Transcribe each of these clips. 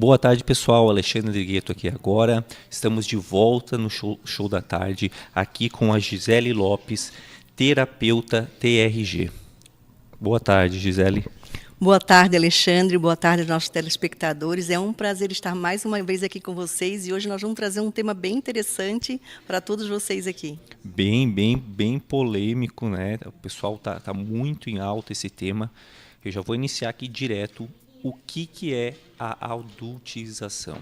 Boa tarde, pessoal. Alexandre Gueto aqui agora. Estamos de volta no show da tarde, aqui com a Gisele Lopes, terapeuta TRG. Boa tarde, Gisele. Boa tarde, Alexandre. Boa tarde aos nossos telespectadores. É um prazer estar mais uma vez aqui com vocês e hoje nós vamos trazer um tema bem interessante para todos vocês aqui. Bem polêmico, né? O pessoal tá muito em alta esse tema. Eu já vou iniciar aqui direto. O que é a adultização?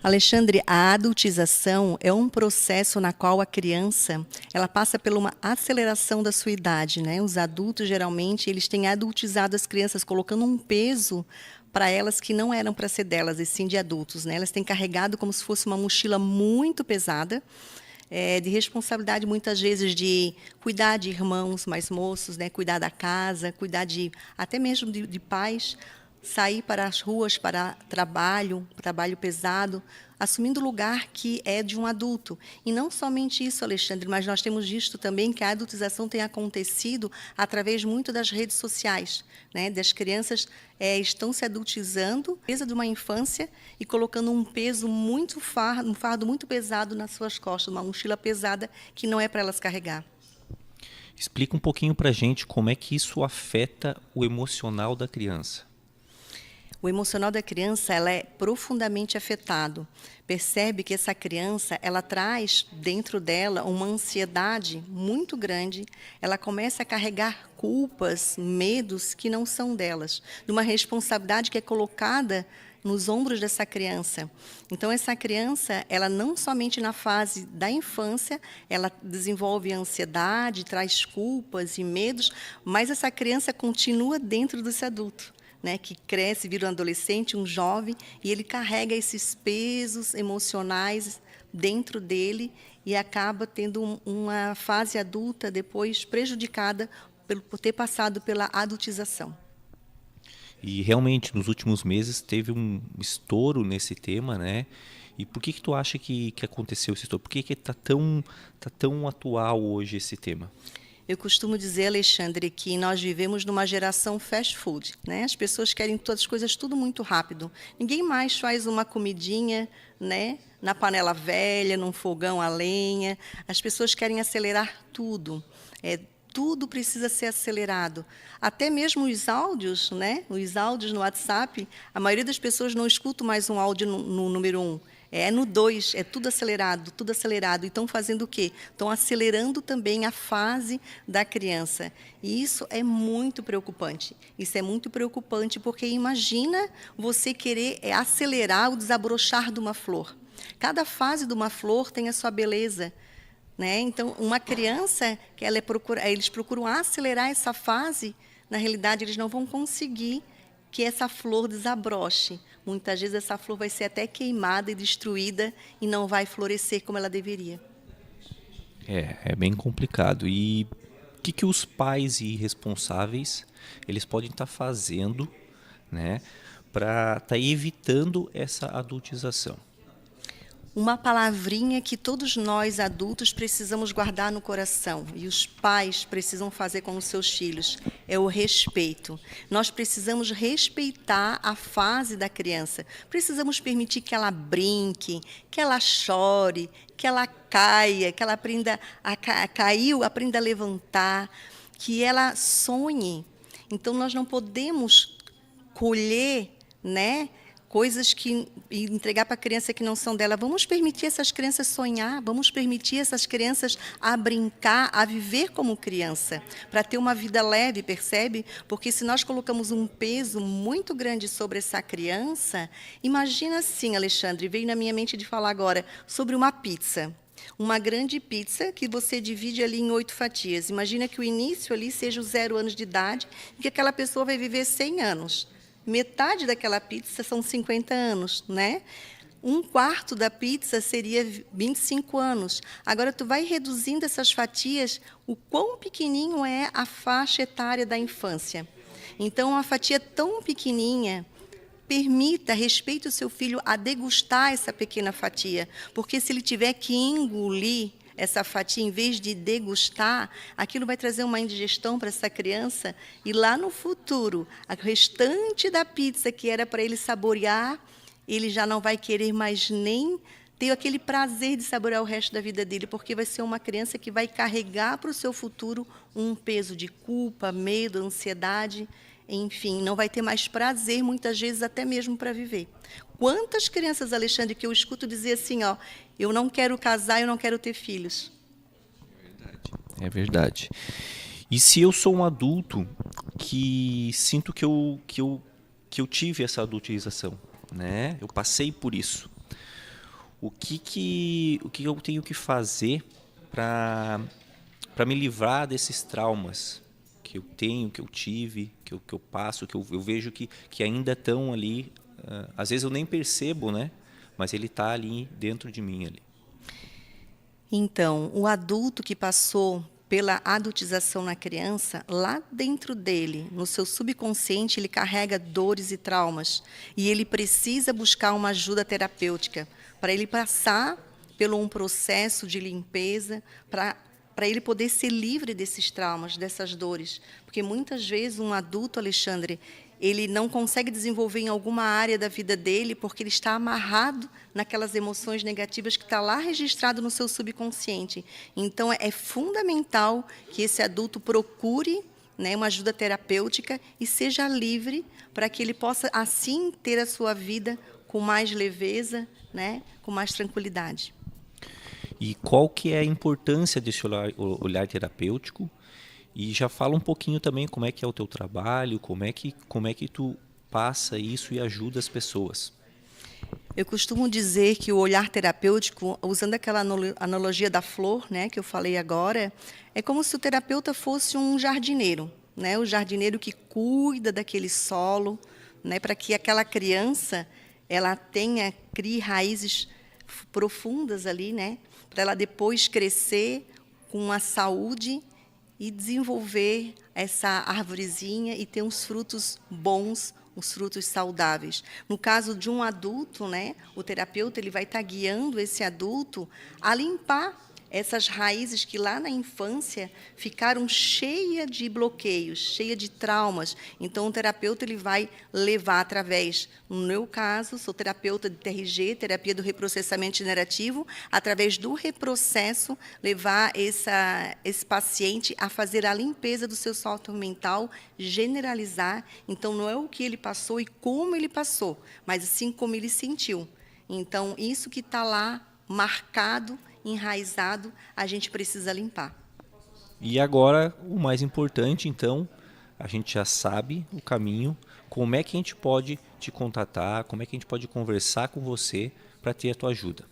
Alexandre, a adultização é um processo na qual a criança ela passa por uma aceleração da sua idade, né? Os adultos, geralmente, eles têm adultizado as crianças, colocando um peso para elas que não eram para ser delas, e sim de adultos, né? Elas têm carregado como se fosse uma mochila muito pesada, de responsabilidade, muitas vezes, de cuidar de irmãos mais moços, né? Cuidar da casa, cuidar até mesmo de pais, sair para as ruas para trabalho pesado, assumindo o lugar que é de um adulto. E não somente isso, Alexandre, mas nós temos visto também que a adultização tem acontecido através muito das redes sociais, né? Das crianças estão se adultizando, peso de uma infância e colocando um peso muito um fardo muito pesado nas suas costas, uma mochila pesada que não é para elas carregar. Explica um pouquinho para a gente como é que isso afeta o emocional da criança. O emocional da criança ela é profundamente afetado. Percebe que essa criança ela traz dentro dela uma ansiedade muito grande. Ela começa a carregar culpas, medos que não são delas, de uma responsabilidade que é colocada nos ombros dessa criança. Então, essa criança, ela não somente na fase da infância, ela desenvolve ansiedade, traz culpas e medos, mas essa criança continua dentro desse adulto, né, que cresce, vira um adolescente, um jovem, e ele carrega esses pesos emocionais dentro dele e acaba tendo uma fase adulta depois prejudicada por ter passado pela adultização. E realmente, nos últimos meses, teve um estouro nesse tema, né? E por que tu acha que aconteceu esse estouro? Por que tá tão atual hoje esse tema? Eu costumo dizer, Alexandre, que nós vivemos numa geração fast food, né? As pessoas querem todas as coisas tudo muito rápido. Ninguém mais faz uma comidinha, né, na panela velha, num fogão a lenha. As pessoas querem acelerar tudo. Tudo precisa ser acelerado. Até mesmo os áudios, né? Os áudios no WhatsApp, a maioria das pessoas não escuta mais um áudio no número 1. É no 2, é tudo acelerado, tudo acelerado. E estão fazendo o quê? Estão acelerando também a fase da criança. E isso é muito preocupante. Isso é muito preocupante porque imagina você querer acelerar o desabrochar de uma flor. Cada fase de uma flor tem a sua beleza, né? Então, uma criança, que eles procuram acelerar essa fase, na realidade, eles não vão conseguir que essa flor desabroche. Muitas vezes essa flor vai ser até queimada e destruída e não vai florescer como ela deveria. É bem complicado. E o que os pais e responsáveis eles podem estar fazendo, né, para estar evitando essa adultização? Uma palavrinha que todos nós adultos precisamos guardar no coração e os pais precisam fazer com os seus filhos, é o respeito. Nós precisamos respeitar a fase da criança. Precisamos permitir que ela brinque, que ela chore, que ela caia, que ela aprenda caiu, aprenda a levantar, que ela sonhe. Então, nós não podemos colher, né, coisas e entregar para a criança que não são dela. Vamos permitir essas crianças sonhar, vamos permitir essas crianças a brincar, a viver como criança, para ter uma vida leve, percebe? Porque se nós colocamos um peso muito grande sobre essa criança, imagina assim, Alexandre, veio na minha mente de falar agora sobre uma pizza. Uma grande pizza que você divide ali em 8 fatias. Imagina que o início ali seja os 0 anos de idade e que aquela pessoa vai viver 100 anos. Metade daquela pizza são 50 anos, né? 1/4 da pizza seria 25 anos. Agora, tu vai reduzindo essas fatias, o quão pequenininho é a faixa etária da infância. Então, uma fatia tão pequenininha, respeite o seu filho a degustar essa pequena fatia, porque se ele tiver que engolir essa fatia, em vez de degustar, aquilo vai trazer uma indigestão para essa criança e lá no futuro, o restante da pizza que era para ele saborear, ele já não vai querer mais nem ter aquele prazer de saborear o resto da vida dele, porque vai ser uma criança que vai carregar para o seu futuro um peso de culpa, medo, ansiedade, enfim, não vai ter mais prazer, muitas vezes, até mesmo para viver. Quantas crianças, Alexandre, que eu escuto dizer assim, ó, eu não quero casar, eu não quero ter filhos. É verdade. E se eu sou um adulto que sinto que eu tive essa adultização, né? Eu passei por isso. O que eu tenho que fazer para me livrar desses traumas que eu tenho, que eu tive, que eu passo, que eu vejo que ainda estão ali. Às vezes eu nem percebo, né? Mas ele está ali dentro de mim ali. Então, o adulto que passou pela adultização na criança, lá dentro dele, no seu subconsciente, ele carrega dores e traumas. E ele precisa buscar uma ajuda terapêutica para ele passar por um processo de limpeza, para ele poder ser livre desses traumas, dessas dores. Porque muitas vezes um adulto, Alexandre, ele não consegue desenvolver em alguma área da vida dele porque ele está amarrado naquelas emoções negativas que está lá registrado no seu subconsciente. Então, é fundamental que esse adulto procure, né, uma ajuda terapêutica e seja livre para que ele possa, assim, ter a sua vida com mais leveza, né, com mais tranquilidade. E qual que é a importância desse olhar terapêutico? E já fala um pouquinho também como é que é o teu trabalho, como é que tu passa isso e ajuda as pessoas. Eu costumo dizer que o olhar terapêutico, usando aquela analogia da flor, né, que eu falei agora, é como se o terapeuta fosse um jardineiro, né, o jardineiro que cuida daquele solo, né, para que aquela criança ela crie raízes profundas ali, né, para ela depois crescer com uma saúde e desenvolver essa arvorezinha e ter uns frutos bons, uns frutos saudáveis. No caso de um adulto, né, o terapeuta ele vai estar guiando esse adulto a limpar essas raízes que lá na infância ficaram cheias de bloqueios, cheias de traumas. Então, o terapeuta ele vai levar através, no meu caso, sou terapeuta de TRG, terapia do reprocessamento generativo, através do reprocesso, levar esse paciente a fazer a limpeza do seu salto mental, generalizar. Então, não é o que ele passou e como ele passou, mas sim como ele sentiu. Então, isso que está lá marcado, enraizado, a gente precisa limpar. E agora, o mais importante, então, a gente já sabe o caminho, como é que a gente pode te contatar, como é que a gente pode conversar com você para ter a tua ajuda.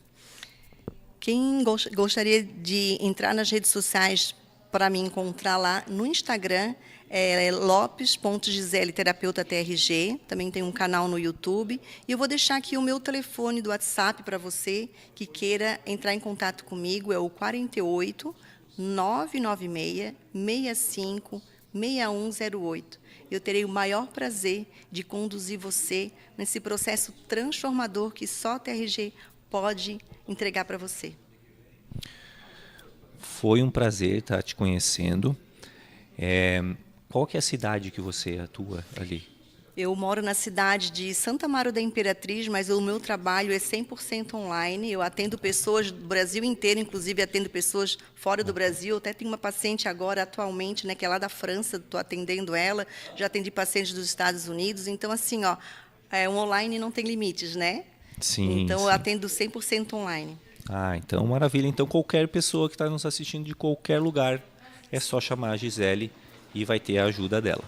Quem gostaria de entrar nas redes sociais para me encontrar lá no Instagram, é lopes.gisele, terapeuta TRG, também tem um canal no YouTube, e eu vou deixar aqui o meu telefone do WhatsApp para você que queira entrar em contato comigo, é o 48 996 65 6108. Eu terei o maior prazer de conduzir você nesse processo transformador que só a TRG pode entregar para você. Foi um prazer estar te conhecendo. Qual que é a cidade que você atua ali? Eu moro na cidade de Santa Amaro da Imperatriz, mas o meu trabalho é 100% online. Eu atendo pessoas do Brasil inteiro, inclusive atendo pessoas fora do Brasil. Eu até tenho uma paciente agora, atualmente, né, que é lá da França, estou atendendo ela. Já atendi pacientes dos Estados Unidos. Então, assim, ó, um online não tem limites, né? Sim, então, sim. eu atendo 100% online. Ah, então maravilha. Então qualquer pessoa que está nos assistindo de qualquer lugar, é só chamar a Gisele e vai ter a ajuda dela.